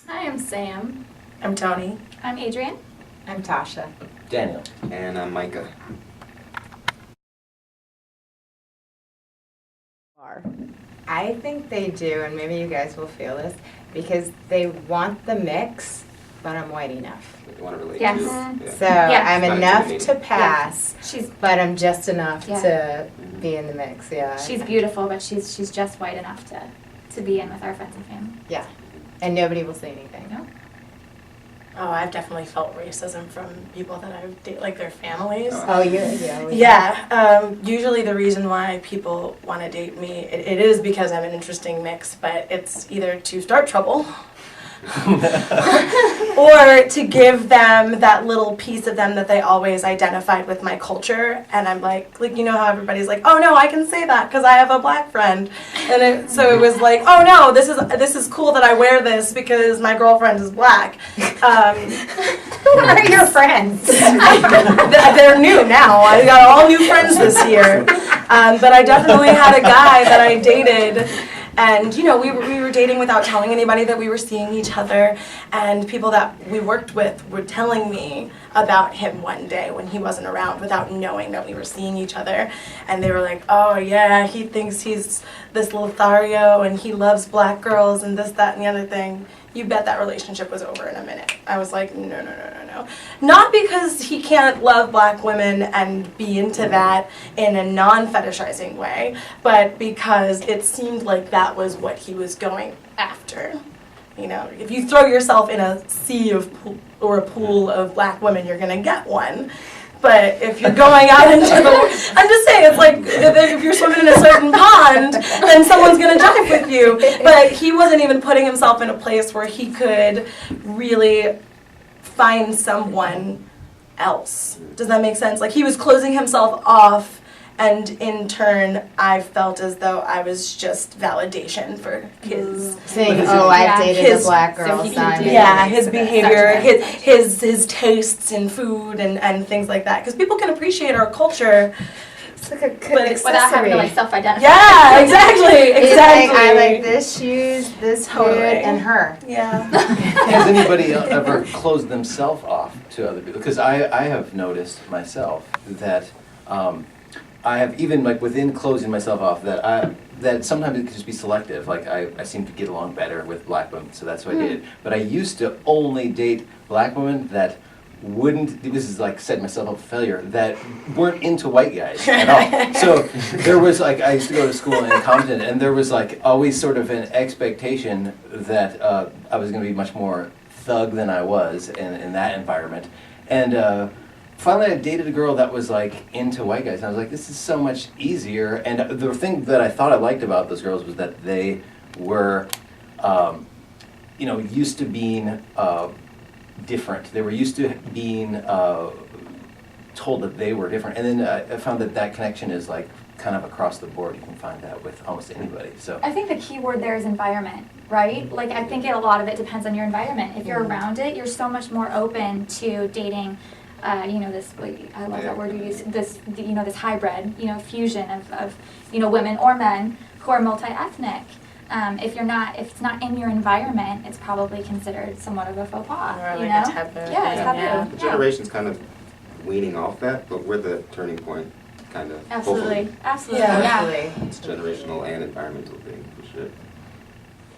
Hi, I'm Sam. I'm Tony. I'm Adrian. I'm Tasha. Daniel. And I'm Micah. I think they do, and maybe you guys will feel this, because they want the mix, but I'm white enough. You want to relate Yes. to? Mhm. So Yeah. I'm It's not enough intimidating. to pass, She's but I'm just enough Yeah. to be in the mix. Yeah. she's beautiful, but she's just white enough to be in with our friends and family. Yeah. And nobody will say anything. No? Oh, I've definitely felt racism from people that I've dated, like their families. Oh, yeah. Yeah, usually the reason why people want to date me, it is because I'm an interesting mix, but it's either to start trouble or to give them that little piece of them that they always identified with my culture. And I'm like you know how everybody's like, oh no, I can say that because I have a black friend. And so it was like, oh no, this is cool that I wear this because my girlfriend is black. Who are your friends? They're new now. I got all new friends this year. But I definitely had a guy that I dated, and you know, we were dating without telling anybody that we were seeing each other, and people that we worked with were telling me about him one day when he wasn't around without knowing that we were seeing each other, and they were like, oh yeah, he thinks he's this Lothario and he loves black girls and this, that, and the other thing. You bet that relationship was over in a minute. I was like, no. Not because he can't love black women and be into that in a non-fetishizing way, but because it seemed like that was what he was going after. You know, if you throw yourself in a sea of a pool of black women, you're gonna get one. But if you're going out into the, I'm just saying, it's like if you're swimming in a certain pond, then someone's going to jump with you. But he wasn't even putting himself in a place where he could really find someone else. Does that make sense? Like, he was closing himself off, and in turn, I felt as though I was just validation for his. Saying, But oh, I've dated his- a black so girl, he so can I'm do- Yeah, his behavior, Gotcha. his tastes in food and things like that. Because people can appreciate our culture. It's like a good But it's Without having to like accessory. self-identify. Yeah, exactly, It's exactly. like, I like this shoes, this Totally. food, and her. Yeah. Has anybody ever closed themselves off to other people? Because I have noticed myself that I have, even like within closing myself off, that sometimes it can just be selective. Like I seem to get along better with black women, so that's what I did. But I used to only date black women that wouldn't, this is like setting myself up for failure, that weren't into white guys at all. So there was like, I used to go to school in Compton, and there was like always sort of an expectation that I was going to be much more thug than I was in that environment. And finally I dated a girl that was like into white guys, and I was like, this is so much easier. And the thing that I thought I liked about those girls was that they were, used to being different. They were used to being told that they were different. And then I found that connection is like kind of across the board. You can find that with almost anybody. So I think the key word there is environment, right? Like, I think a lot of it depends on your environment. If you're around it, you're so much more open to dating, this, I love that word you use, this hybrid, fusion of women or men who are multi-ethnic. If it's not in your environment, it's probably considered somewhat of a faux pas. Or like a taboo. Yeah, thing, taboo. yeah. The generation's kind of weaning off that, but we're the turning point, kind of. Absolutely, Hopefully. absolutely, Yeah. yeah. Hopefully. It's a generational and environmental thing, for sure.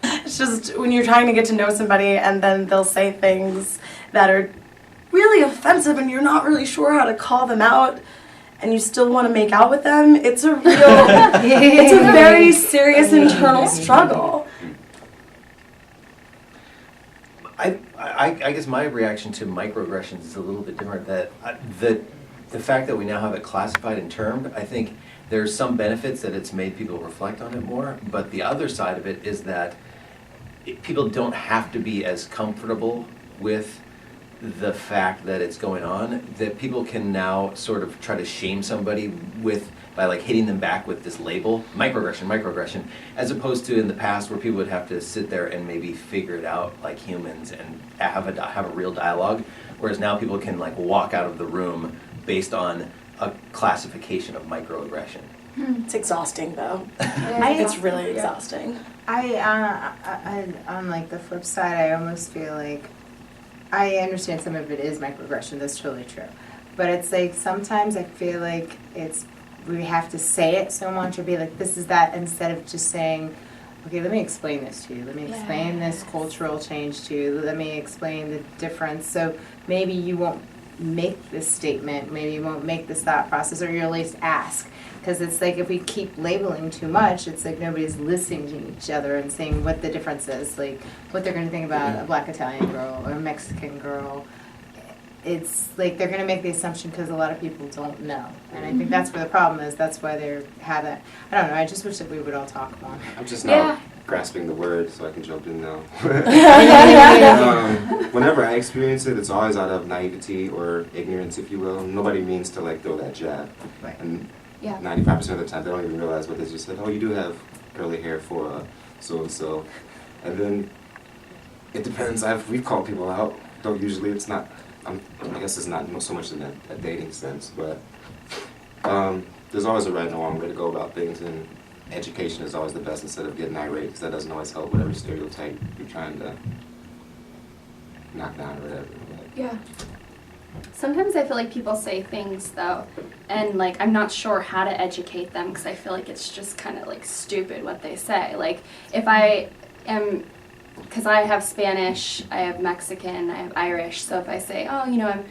It's just when you're trying to get to know somebody and then they'll say things that are really offensive and you're not really sure how to call them out and you still want to make out with them, it's a real, it's a very serious internal struggle. I guess my reaction to microaggressions is a little bit different. That the fact that we now have it classified and termed, I think there's some benefits that it's made people reflect on it more. But the other side of it is that people don't have to be as comfortable with the fact that it's going on. That people can now sort of try to shame somebody by like hitting them back with this label, microaggression, as opposed to in the past where people would have to sit there and maybe figure it out like humans and have a real dialogue, whereas now people can like walk out of the room based on a classification of microaggression. It's exhausting though. Yeah. It's really exhausting. On like the flip side, I almost feel like I understand some of it is microaggression. That's totally true. But it's like sometimes I feel like we have to say it so much or be like, this is that, instead of just saying, okay, let me explain this to you. Let me explain this cultural change to you. Let me explain the difference. So maybe you won't make this statement. Maybe you won't make this thought process, or you'll at least ask. Because it's like if we keep labeling too much, it's like nobody's listening to each other and saying what the difference is, like what they're going to think about a black Italian girl or a Mexican girl. It's like they're going to make the assumption because a lot of people don't know. And I think that's where the problem is. That's why they have that. I don't know. I just wish that we would all talk more. I'm just now grasping the word so I can jump in now. Whenever I experience it, it's always out of naivety or ignorance, if you will. Nobody means to like throw that jab. Right. And Yeah. 95% of the time, they don't even realize what they just said. Oh, you do have curly hair for so-and-so. And then it depends. We've called people out, though usually it's not, I guess it's not so much in a dating sense, but there's always a right and a wrong way to go about things, and education is always the best instead of getting irate, because that doesn't always help whatever stereotype you're trying to knock down or whatever. Yeah. Sometimes I feel like people say things though, and like I'm not sure how to educate them because I feel like it's just kind of like stupid what they say. Like if I am, because I have Spanish, I have Mexican, I have Irish. So if I say, oh, you know,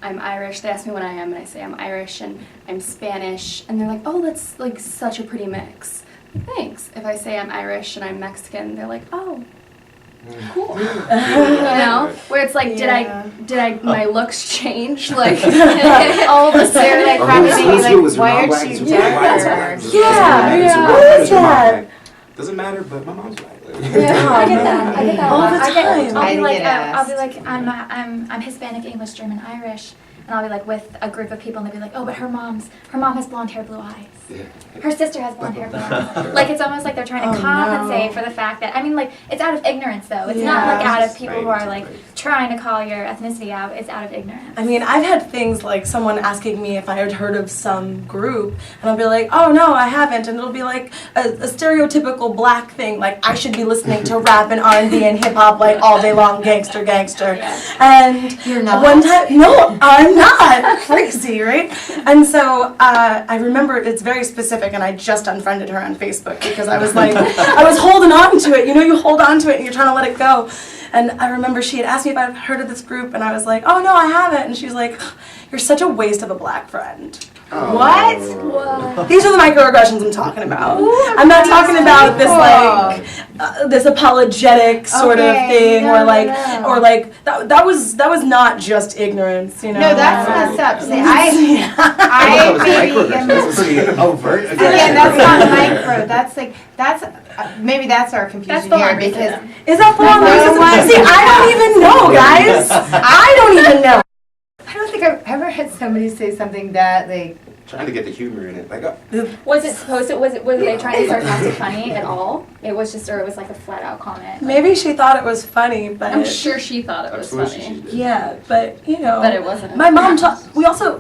I'm Irish, they ask me what I am, and I say I'm Irish and I'm Spanish, and they're like, oh, that's like such a pretty mix. Thanks. If I say I'm Irish and I'm Mexican, they're like, oh, cool. You know, where it's like, did I my looks change? Like all of a sudden, Like, why are you darker? Yeah. Doesn't matter, but my mom's right. Yeah, I get that. I get that. All the I'll time. be like, I'm Hispanic, English, German, Irish, and I'll be like with a group of people, and they'll be like, oh, but her mom has blonde hair, blue eyes. Yeah. Her sister has blonde hair, blue eyes. Like it's almost like they're trying to compensate for the fact that like it's out of ignorance though. It's not like out of people who are like trying to call your ethnicity out. It's out of ignorance. I mean, I've had things like someone asking me if I had heard of some group, and I'll be like, oh no, I haven't, and it'll be like a stereotypical black thing, like I should be listening to rap and R&B and hip hop like all day long, gangster. And You're not? one time, no, I'm not. Crazy, right? And so I remember it's very specific, and I just unfriended her on Facebook because I was like, I was holding on to it. You know, you hold on to it and you're trying to let it go. And I remember she had asked me if I'd heard of this group, and I was like, oh no, I haven't. And she was like, you're such a waste of a black friend. Oh. What? These are the microaggressions I'm talking about. I'm not talking about this like this apologetic sort of thing, or like that was not just ignorance, you know. No, that's messed up. See, That was microaggression. That's pretty overt. Again, that's not micro. Maybe that's our confusion here, because is that full on racism? See, I don't even know, guys. I don't even know. I don't think I've ever had somebody say something that like. Trying to get the humor in it, like. Was it supposed to? Was they trying to be sarcastic funny at all? It was just, or it was like a flat out comment. Maybe she thought it was funny, but I'm sure she thought it was Absolutely funny. she did. yeah, but you know. But it wasn't. My mom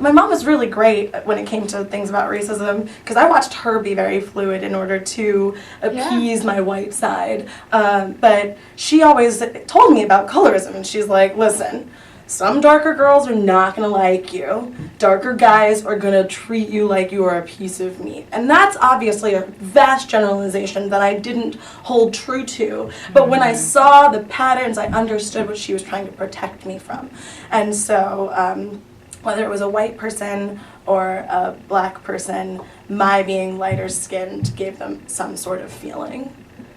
my mom was really great when it came to things about racism, because I watched her be very fluid in order to appease my white side. But she always told me about colorism, and she's like, listen, some darker girls are not going to like you. Darker guys are going to treat you like you are a piece of meat. And that's obviously a vast generalization that I didn't hold true to. But when I saw the patterns, I understood what she was trying to protect me from. And so whether it was a white person or a black person, my being lighter skinned gave them some sort of feeling.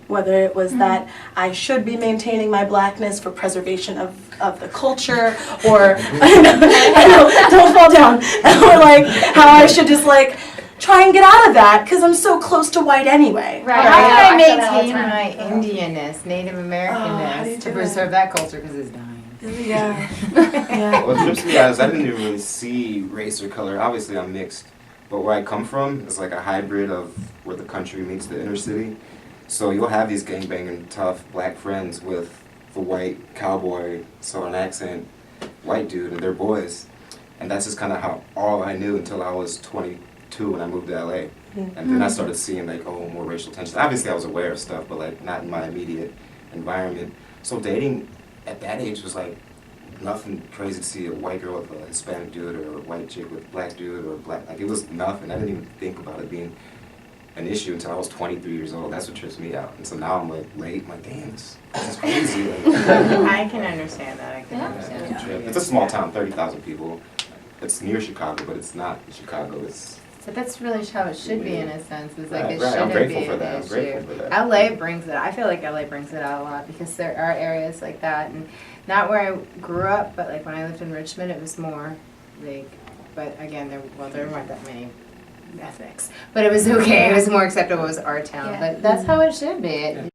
Whether it was that I should be maintaining my blackness for preservation of the culture, or I know, don't fall down, or like how I should just like try and get out of that because I'm so close to white anyway. Right. How Yeah, can I I feel that all the maintain time. my Indianness, Native how do you Americanness, to do preserve that culture because it's dying? Yeah. Yeah. What trips me out is I didn't even really see race or color. Obviously, I'm mixed, but where I come from is like a hybrid of where the country meets the inner city. So you'll have these gangbanging, tough black friends with the white cowboy, southern accent, white dude, and they're boys. And that's just kind of how all I knew until I was 22 when I moved to LA. And then I started seeing like, oh, more racial tension. Obviously I was aware of stuff, but like not in my immediate environment. So dating at that age was like nothing crazy to see a white girl with a Hispanic dude or a white chick with a black dude or a black, like it was nothing. I didn't even think about it being an issue until I was 23 years old. That's what trips me out. And so now I'm like late, I'm like, damn, this is crazy. Like, I can understand that. I can understand that. it's a small town, 30,000 people. It's near Chicago, but it's not Chicago. It's But that's really how it should be in a sense. It's like Right, it right. I'm shouldn't grateful be for an that. I'm issue. grateful for that. LA brings it. I feel like LA brings it out a lot because there are areas like that, and not where I grew up, but like when I lived in Richmond, it was more like. But again, there weren't that many ethnics, but it was okay. It was more acceptable. It was our town, Yeah. but that's how it should be.